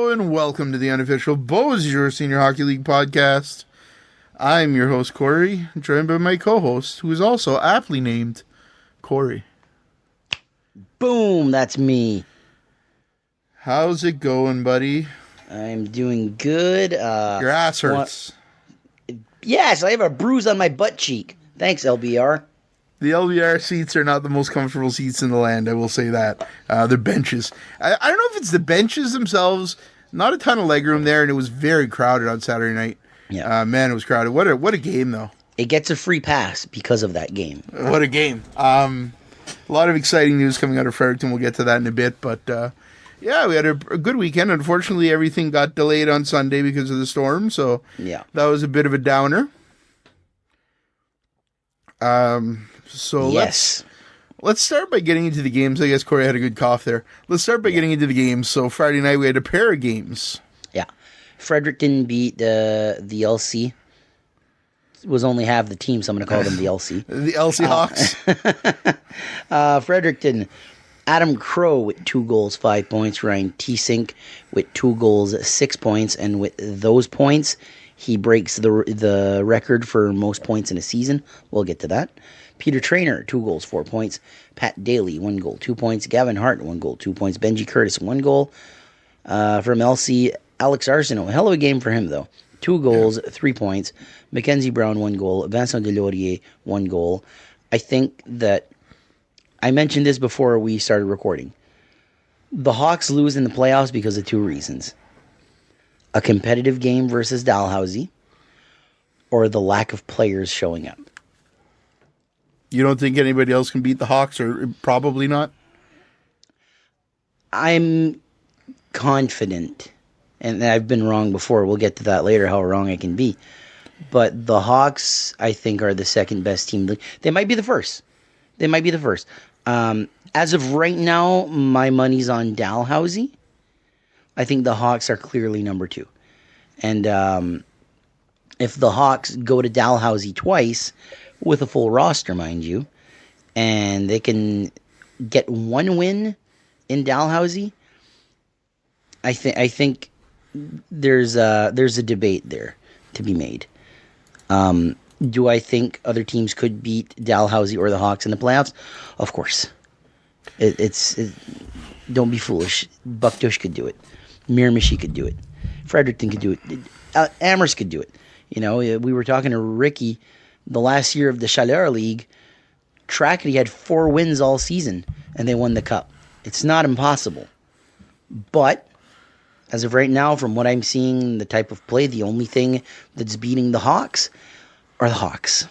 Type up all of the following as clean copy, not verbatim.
Hello and welcome to the unofficial Bshl Senior Hockey League podcast. I'm your host, Corey, joined by my co-host, who is also aptly named Corey. Boom, that's me. How's it going, buddy? I'm doing good. Your ass hurts. Yes, I have a bruise on my butt cheek. Thanks, LBR. The LBR seats are not the most comfortable seats in the land, I will say that. They're benches. I don't know if it's the benches themselves. Not a ton of legroom there, and it was very crowded on Saturday night. Yeah. Man, it was crowded. What a game, though. It gets a free pass because of that game. What a game. A lot of exciting news coming out of Fredericton. We'll get to that in a bit, but yeah, we had a good weekend. Unfortunately, everything got delayed on Sunday because of the storm, so yeah, that was a bit of a downer. So yes. Let's start by getting into the games. I guess Corey had a good cough there. Let's start by getting into the games. So Friday night we had a pair of games. Yeah. Fredericton beat the LC. It was only half the team, so I'm going to call them the LC. The LC Hawks. Fredericton, Adam Crow with 2 goals, 5 points. Ryan T-Sink with 2 goals, 6 points. And with those points, he breaks the record for most points in a season. We'll get to that. Peter Traynor, 2 goals, 4 points. Pat Daly, 1 goal, 2 points. Gavin Hart, 1 goal, 2 points. Benji Curtis, 1 goal. From LC, Alex Arsenault, hell of a game for him, though. 2 goals, 3 points. Mackenzie Brown, 1 goal. Vincent Delaurier, 1 goal. I think that I mentioned this before we started recording. The Hawks lose in the playoffs because of 2 reasons. A competitive game versus Dalhousie, or the lack of players showing up. You don't think anybody else can beat the Hawks, or probably not? I'm confident, and I've been wrong before. We'll get to that later, how wrong I can be. But the Hawks, I think, are the second best team. They might be the first. As of right now, my money's on Dalhousie. I think the Hawks are clearly number 2. And if the Hawks go to Dalhousie twice, with a full roster, mind you, and they can get 1 win in Dalhousie, I think there's a debate there to be made. Do I think other teams could beat Dalhousie or the Hawks in the playoffs? Of course. Don't be foolish. Bucktush could do it. Miramichi could do it. Fredericton could do it. Amherst could do it. You know, we were talking to Ricky the last year of the Chaleur League. Trackety had 4 wins all season, and they won the cup. It's not impossible. But as of right now, from what I'm seeing, the type of play, the only thing that's beating the Hawks are the Hawks.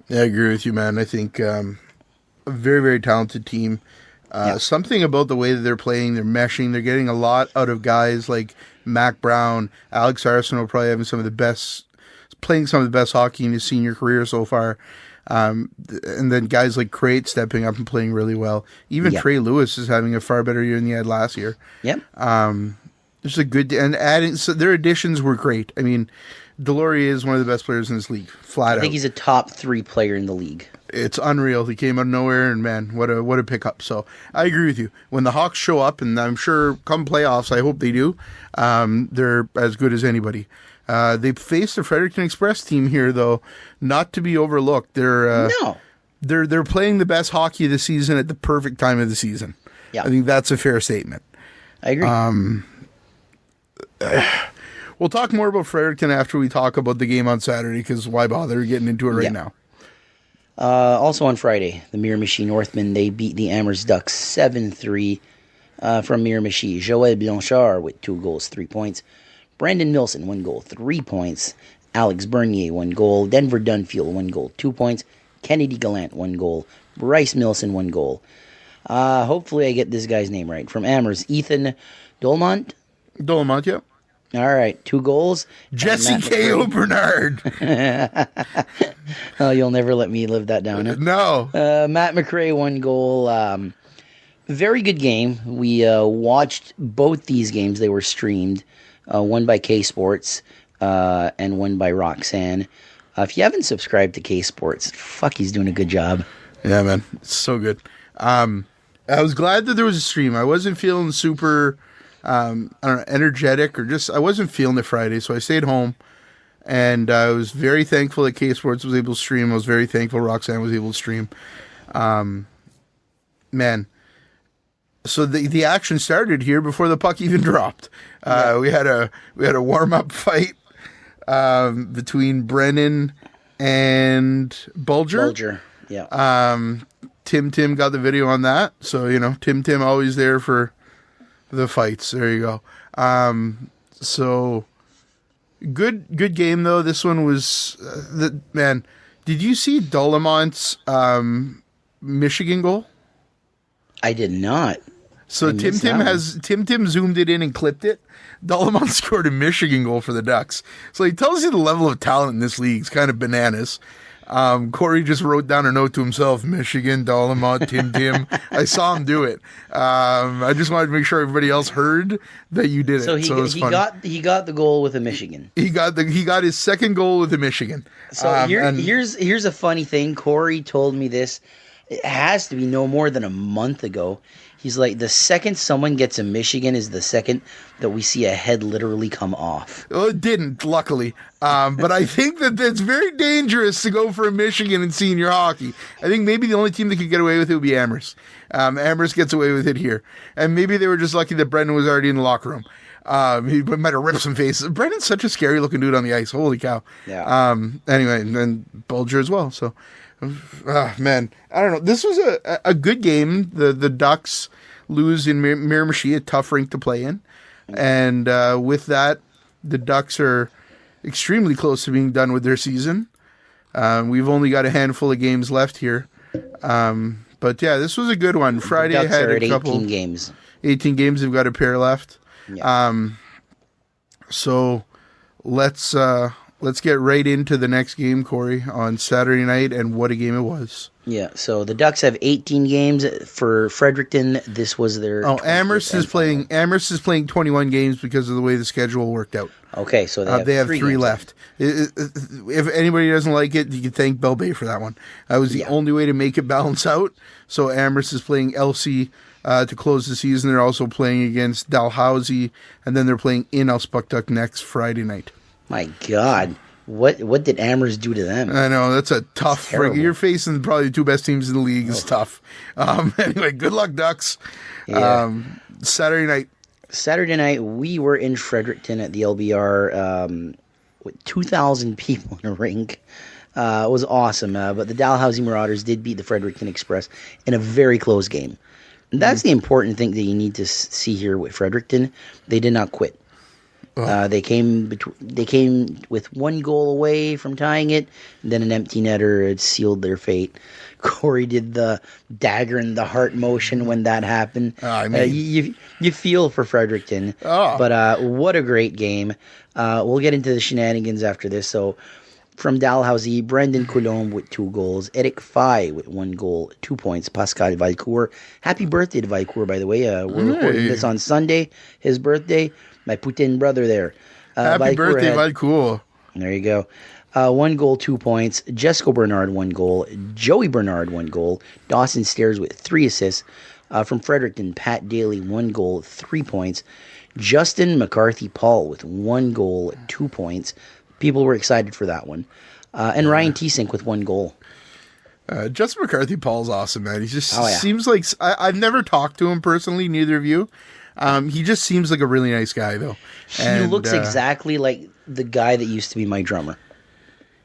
Yeah, I agree with you, man. I think a very, very talented team. Something about the way that they're playing, they're meshing, they're getting a lot out of guys like Mac Brown, Alex Arsenault, probably having playing some of the best hockey in his senior career so far. And then guys like Crate stepping up and playing really well. Even Trey Lewis is having a far better year than he had last year. Yep. Just a good, and adding, so their additions were great. I mean, Delaurier is one of the best players in this league, flat out. I think he's a top 3 player in the league. It's unreal. He came out of nowhere, and man, what a pickup. So I agree with you. When the Hawks show up, and I'm sure come playoffs, I hope they do, they're as good as anybody. They faced the Fredericton Express team here, though, not to be overlooked. They're playing the best hockey of the season at the perfect time of the season. Yeah. I think that's a fair statement. I agree. We'll talk more about Fredericton after we talk about the game on Saturday, because why bother getting into it right now? Also on Friday, the Miramichi Northmen, they beat the Amherst Ducks 7-3 from Miramichi. Joël Blanchard with 2 goals, 3 points. Brandon Milson, 1 goal, 3 points. Alex Bernier, 1 goal. Denver Dunfield, 1 goal, 2 points. Kennedy Gallant, 1 goal. Bryce Milson, 1 goal. Hopefully I get this guy's name right. From Amherst, Ethan Dolmont. Dolmont, yeah. All right, 2 goals. Jesse K.O. Bernard. Oh, you'll never let me live that down, huh? No. Matt McRae, 1 goal. Very good game. We watched both these games. They were streamed. One by K Sports and one by Roxanne. If you haven't subscribed to K Sports, fuck, he's doing a good job. Yeah, man. It's so good. I was glad that there was a stream. I wasn't feeling super I don't know, energetic or just I wasn't feeling it Friday, so I stayed home. And I was very thankful that K Sports was able to stream. I was very thankful Roxanne was able to stream. Man, so the action started here before the puck even dropped. We had a warm up fight between Brennan and Bulger. Yeah. Tim got the video on that, so Tim always there for the fights. There you go. So. Good game though. This one was man. Did you see Dolomont's Michigan goal? I did not. So Tim zoomed it in and clipped it. Dolomont scored a Michigan goal for the Ducks. So he tells you the level of talent in this league is kind of bananas. Corey just wrote down a note to himself, Michigan, Dolomont, Tim. I saw him do it. I just wanted to make sure everybody else heard that you did it. So he got the goal with a Michigan. He got his second goal with a Michigan. So here's a funny thing. Corey told me this. It has to be no more than a month ago. He's like, the second someone gets a Michigan is the second that we see a head literally come off. Well, it didn't, luckily. But I think that it's very dangerous to go for a Michigan in senior hockey. I think maybe the only team that could get away with it would be Amherst. Amherst gets away with it here. And maybe they were just lucky that Brendan was already in the locker room. He might have ripped some faces. Brendan's such a scary looking dude on the ice. Holy cow. Yeah. Anyway, and then Bulger as well. So, man, I don't know. This was a good game. The Ducks lose in Miramichi, a tough rink to play in. And with that, the Ducks are extremely close to being done with their season. We've only got a handful of games left here. But yeah, this was a good one. Friday the Ducks had are a at couple. 18 games. 18 games. They've got a pair left. Yeah. So let's get right into the next game, Corey, on Saturday night, and what a game it was. Yeah, so the Ducks have 18 games for Fredericton. This was their. Oh, Amherst is playing 21 games because of the way the schedule worked out. Okay, so they have three left. If anybody doesn't like it, you can thank Bell Bay for that one. That was the only way to make it balance out. So Amherst is playing LC to close the season. They're also playing against Dalhousie, and then they're playing in Elspuktuk next Friday night. My God. What did Amherst do to them? I know, that's a tough friggin'. You're facing probably the two best teams in the league. It's tough. Anyway, good luck, Ducks. Yeah. Saturday night, we were in Fredericton at the LBR with 2,000 people in a rink. It was awesome. But the Dalhousie Marauders did beat the Fredericton Express in a very close game. And that's the important thing that you need to see here with Fredericton. They did not quit. They came with one goal away from tying it, and then an empty netter had sealed their fate. Corey did the dagger in the heart motion when that happened. You feel for Fredericton, but what a great game. We'll get into the shenanigans after this. So from Dalhousie, Brendan Coulombe with 2 goals, Eric Fay with 1 goal, 2 points, Pascal Valcourt. Happy birthday to Valcourt, by the way. We're recording this on Sunday, his birthday. My Putin brother there. Happy birthday, Valcourt. There you go. 1 goal, 2 points. Jesco Bernard, 1 goal. Joey Bernard, 1 goal. Dawson Stairs with 3 assists. From Fredericton, Pat Daly, 1 goal, 3 points. Justin McCarthy-Paul with 1 goal, 2 points. People were excited for that one. And Ryan T-Sink with 1 goal. Justin McCarthy-Paul's awesome, man. He just seems like... I've never talked to him personally, neither of you. He just seems like a really nice guy, though. He looks exactly like the guy that used to be my drummer.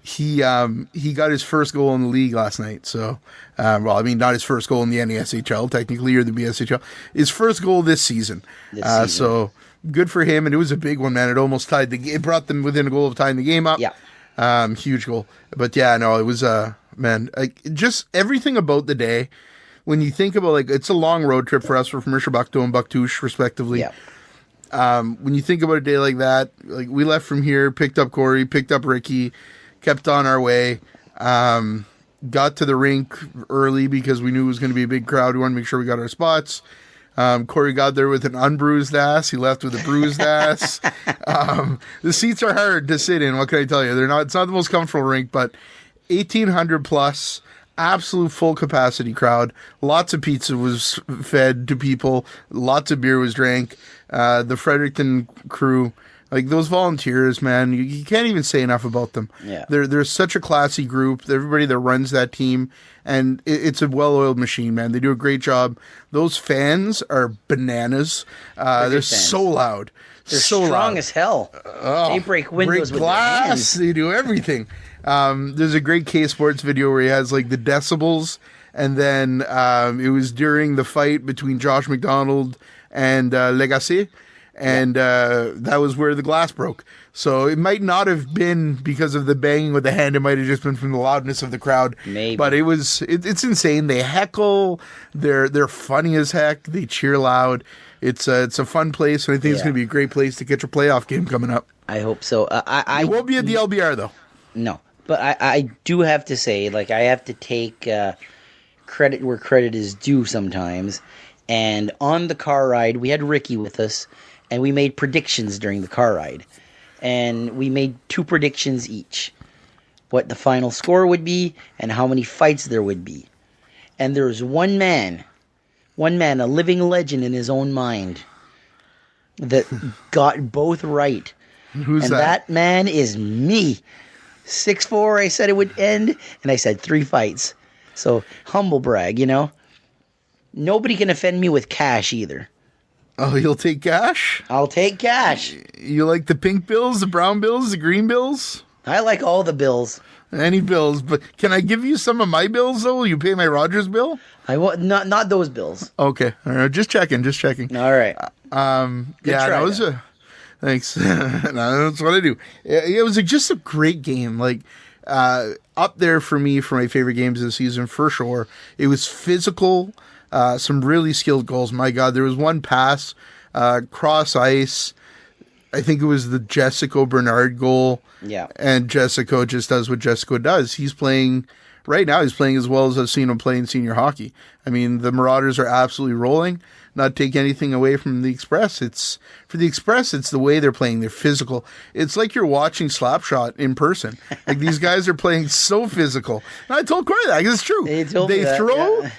He got his first goal in the league last night. So, not his first goal in the NESHL, technically, or the BSHL. His first goal this season. So, good for him. And it was a big one, man. It almost tied the game. It brought them within a goal of tying the game up. Yeah. Huge goal. But, yeah, no, it was, just everything about the day. When you think about, it's a long road trip for us. We're from Rishabakto and Bucktouche, respectively. Yeah. When you think about a day like that, we left from here, picked up Corey, picked up Ricky, kept on our way, got to the rink early because we knew it was going to be a big crowd. We wanted to make sure we got our spots. Corey got there with an unbruised ass. He left with a bruised ass. The seats are hard to sit in. What can I tell you? It's not the most comfortable rink, but 1,800 plus. absolute full capacity crowd. Lots of pizza was fed to people. Lots of beer was drank. The Fredericton crew, like those volunteers, man, you can't even say enough about them. Yeah. They're such a classy group. Everybody that runs that team, and it's a well-oiled machine, man. They do a great job. Those fans are bananas. They're fans. so loud. They're so strong loud. as hell. They break windows with glass. their hands. They do everything. There's a great K Sports video where he has like the decibels, and then it was during the fight between Josh McDonald and Legacy, and that was where the glass broke. So it might not have been because of the banging with the hand. It might have just been from the loudness of the crowd. Maybe. But it's insane. They heckle. They're funny as heck. They cheer loud. It's a fun place, and I think it's going to be a great place to catch a playoff game coming up. I hope so. I It won't be at the LBR though. No, but I do have to say, like, I have to take credit where credit is due sometimes. And on the car ride, we had Ricky with us, and we made predictions during the car ride. And we made 2 predictions each. What the final score would be, and how many fights there would be. And there was one man, a living legend in his own mind, that got both right. Who's that? That man is me. 6'4", I said it would end, and I said 3 fights. So, humble brag, you know? Nobody can offend me with cash either. Oh, you'll take cash? I'll take cash. You like the pink bills, the brown bills, the green bills? I like all the bills. Any bills, but can I give you some of my bills, though? Will you pay my Rogers bill? I want not those bills. Okay. All right, just checking. All right. Yeah, try, that was thanks. No, that's what I do. It was just a great game. Like, up there for me for my favorite games of the season, for sure. It was physical, some really skilled goals. My God, there was one pass, cross ice. I think it was the Jessico Bernard goal. Yeah. And Jessico just does what Jessico does. Right now, he's playing as well as I've seen him play in senior hockey. I mean, the Marauders are absolutely rolling. Not take anything away from the Express. For the Express, it's the way they're playing. They're physical. It's like you're watching Slapshot in person. Like, these guys are playing so physical. And I told Corey that, because it's true.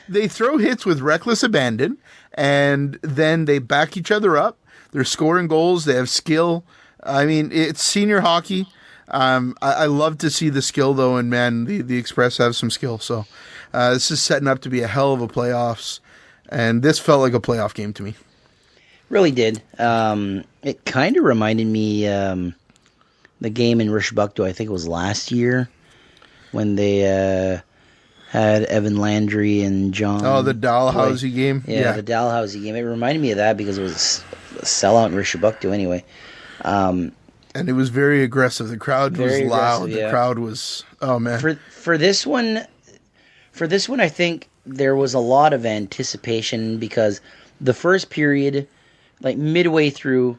They throw hits with reckless abandon, and then they back each other up. They're scoring goals. They have skill. I mean, it's senior hockey. I love to see the skill, though, and man, the Express have some skill. So this is setting up to be a hell of a playoffs, and this felt like a playoff game to me. Really did. It kind of reminded me the game in Rishbuckto, I think it was last year, when they had Evan Landry and John. Oh, the Dalhousie game? Yeah, the Dalhousie game. It reminded me of that because it was a sellout in Rishbuckto anyway. And it was very aggressive. The crowd was loud. Yeah. The crowd was, oh man. For this one, I think there was a lot of anticipation because the first period, like midway through,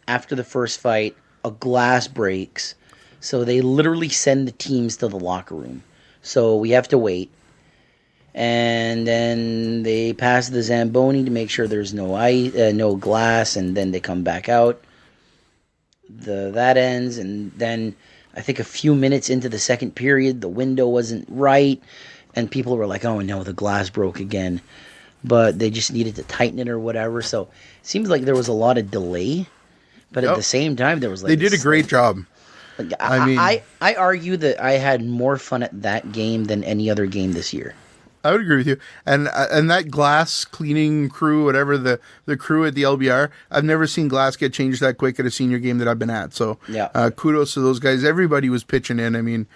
after the first fight, a glass breaks. So they literally send the teams to the locker room. So we have to wait. And then they pass the Zamboni to make sure there's no glass, and then they come back out. That ends, and then I think a few minutes into the second period, the window wasn't right, and people were like, oh no, the glass broke again. But they just needed to tighten it or whatever. So it seems like there was a lot of delay, but at the same time, there was like... They did a great job. Like, I argue that I had more fun at that game than any other game this year. I would agree with you. And that glass cleaning crew, whatever, the crew at the LBR, I've never seen glass get changed that quick at a senior game that I've been at. So kudos to those guys. Everybody was pitching in. I mean,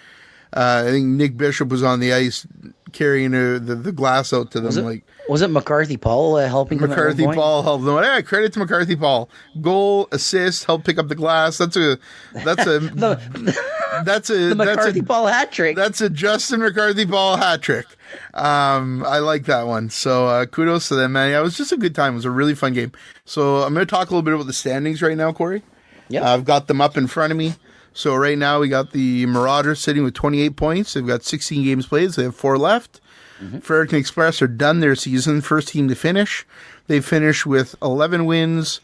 I think Nick Bshl was on the ice carrying the glass out to them. Was it McCarthy Paul helping them? McCarthy Paul helped them. Yeah, credit to McCarthy Paul. Goal, assist, help pick up the glass. That's a the McCarthy Paul hat trick. That's a Justin McCarthy Paul hat trick. I like that one. So kudos to them, man. Yeah, it was just a good time. It was a really fun game. So I'm going to talk a little bit about the standings right now, Corey. Yeah, I've got them up in front of me. So right now we got the Marauders sitting with 28 points. They've got 16 games played. So they have 4 left. Mm-hmm. Fredericton Express are done their season. First team to finish. They finished with 11 wins,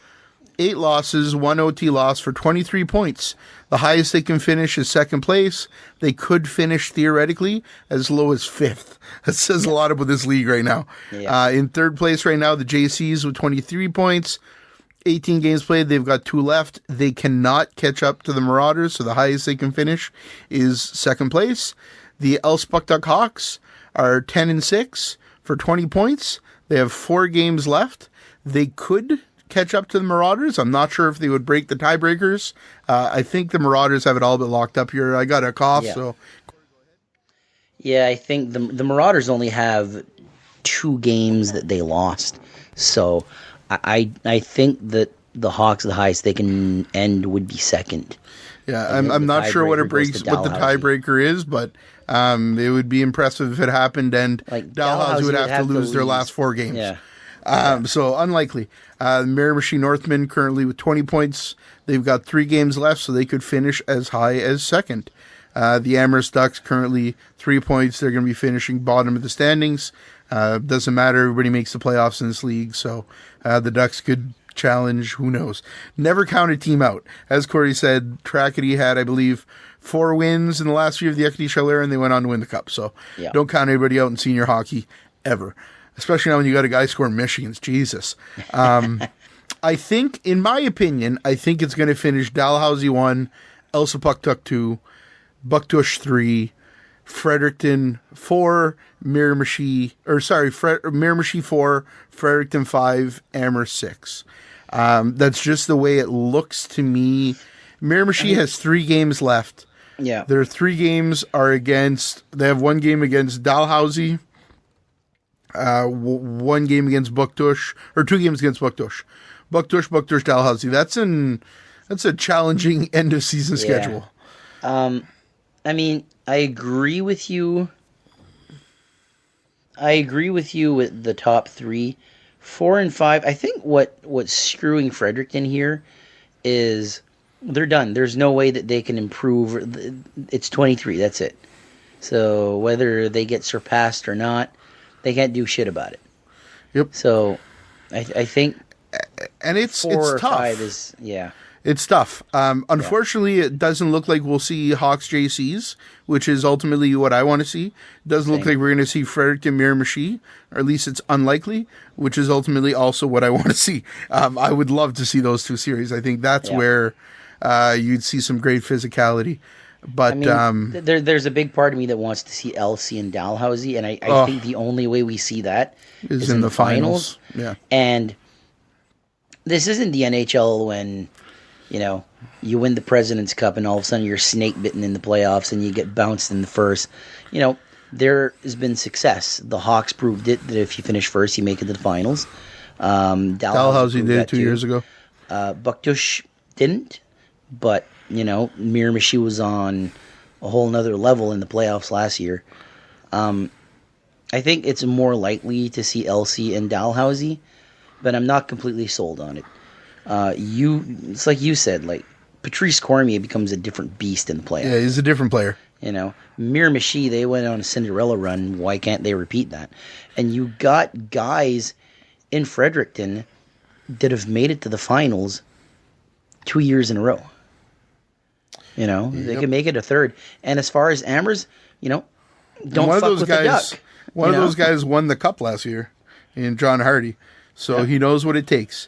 8 losses, 1 OT loss for 23 points. The highest they can finish is second place. They could finish, theoretically, as low as 5th. That says a lot about this league right now. Yeah. In third place right now, the JCs with 23 points. 18 games played. They've got 2 left. They cannot catch up to the Marauders, so the highest they can finish is second place. The Elspachduck Hawks are 10-6 for 20 points. They have 4 games left. They could catch up to the Marauders. I'm not sure if they would break the tiebreakers. I think the Marauders have it all but locked up here. I got a cough, so... Yeah, I think the Marauders only have 2 games that they lost. So I think that the Hawks, the highest they can end would be second. Yeah, I'm not sure what the tiebreaker is, but it would be impressive if it happened, and Dalhousie would have to lose their last 4 games. Yeah. So unlikely. Miramichi Northmen currently with 20 points. They've got 3 games left, so they could finish as high as second. The Amherst Ducks currently 3 points. They're going to be finishing bottom of the standings. Doesn't matter. Everybody makes the playoffs in this league, so the Ducks could challenge. Who knows? Never count a team out. As Corey said, Trackety had, I believe, 4 wins in the last year of the Equity Chaleur, and they went on to win the Cup. So don't count anybody out in senior hockey ever. Especially now when you got a guy scoring Michigans. Jesus. I think, in my opinion, I think it's going to finish Dalhousie 1, Elsipogtog 2, Bucktush 3, Fredericton 4, Miramichi 4, Fredericton 5, Amherst 6. That's just the way it looks to me. Miramichi has 3 games left. Yeah. Their 3 games are against, they have 1 game against Dalhousie, 1 game against Bucktush, or 2 games against Bucktush. Bucktush, Dalhousie. That's a challenging end of season schedule. I mean, I agree with you. With the top 3. 4 and 5. I think what's screwing Fredericton here is they're done. There's no way that they can improve. It's 23. That's it. So whether they get surpassed or not, they can't do shit about it. Yep. So I think, and it's 4 or tough. 5 is It's tough. Unfortunately, It doesn't look like we'll see Hawks JCs, which is ultimately what I want to see. It doesn't look like we're going to see Fredericton Miramichi, or at least it's unlikely, which is ultimately also what I want to see. I would love to see those 2 series. I think that's where you'd see some great physicality. But I mean, there's a big part of me that wants to see LC and Dalhousie, and I think the only way we see that is in the finals. Yeah. And this isn't the NHL when, you win the President's Cup and all of a sudden you're snake bitten in the playoffs and you get bounced in the first. There has been success. The Hawks proved it, that if you finish first, you make it to the finals. Dalhousie did it 2 years ago. Bucktush didn't, but Miramichi was on a whole nother level in the playoffs last year. I think it's more likely to see LC and Dalhousie, but I'm not completely sold on it. It's like you said, like Patrice Cormier becomes a different beast in the playoffs. Yeah, he's a different player. Miramichi, they went on a Cinderella run. Why can't they repeat that? And you got guys in Fredericton that have made it to the finals 2 years in a row. They can make it a third. And as far as Amherst, don't fuck with the Duck. One of those guys won the Cup last year in John Hardy. So he knows what it takes.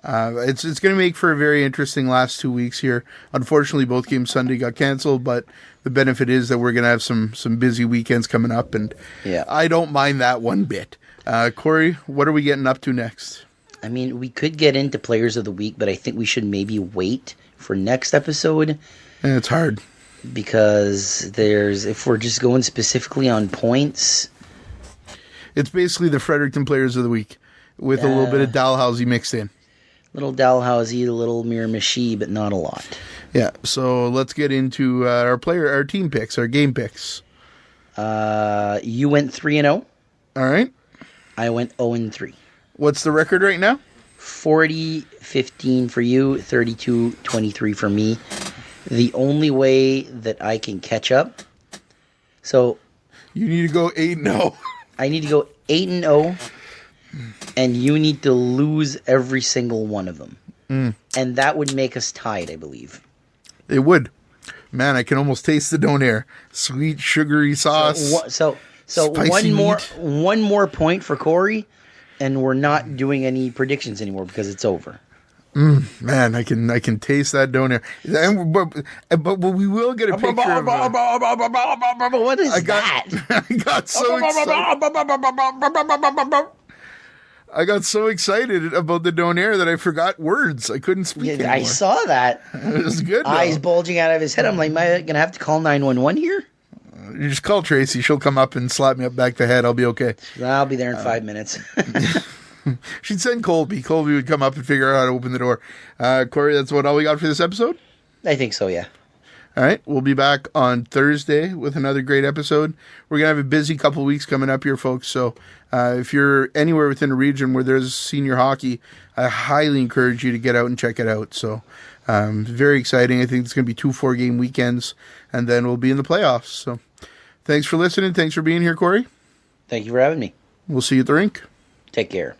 It's going to make for a very interesting last 2 weeks here. Unfortunately, both games Sunday got canceled, but the benefit is that we're going to have some busy weekends coming up, and I don't mind that one bit. Corey, what are we getting up to next? I mean, we could get into Players of the Week, but I think we should maybe wait for next episode. And it's hard. Because if we're just going specifically on points... It's basically the Fredericton Players of the Week, with a little bit of Dalhousie mixed in. Little Dalhousie, a little Miramichi, but not a lot. Yeah, so let's get into our team picks, our game picks. You went 3-0. All right. I went 0-3. What's the record right now? 40-15 for you, 32-23 for me. The only way that I can catch up. So you need to go 8-0. I need to go 8-0. And you need to lose every single one of them. and that would make us tied, I believe. It would. Man, I can almost taste the donair. Sweet, sugary sauce. So Spicy one more point for Corey, and we're not doing any predictions anymore because it's over. Man, I can taste that donair. But we will get a picture of What is that? I got so excited. I got so excited about the donair that I forgot words. I couldn't speak anymore. I saw that. It was good, though. Eyes bulging out of his head. I'm like, am I going to have to call 911 here? You just call Tracy. She'll come up and slap me up back the head. I'll be okay. I'll be there in 5 minutes. She'd send Colby. Colby would come up and figure out how to open the door. Corey, that's all we got for this episode? I think so, yeah. All right. We'll be back on Thursday with another great episode. We're going to have a busy couple weeks coming up here, folks. So if you're anywhere within a region where there's senior hockey, I highly encourage you to get out and check it out. So very exciting. I think it's going to be 2 4-game weekends, and then we'll be in the playoffs. So thanks for listening. Thanks for being here, Corey. Thank you for having me. We'll see you at the rink. Take care.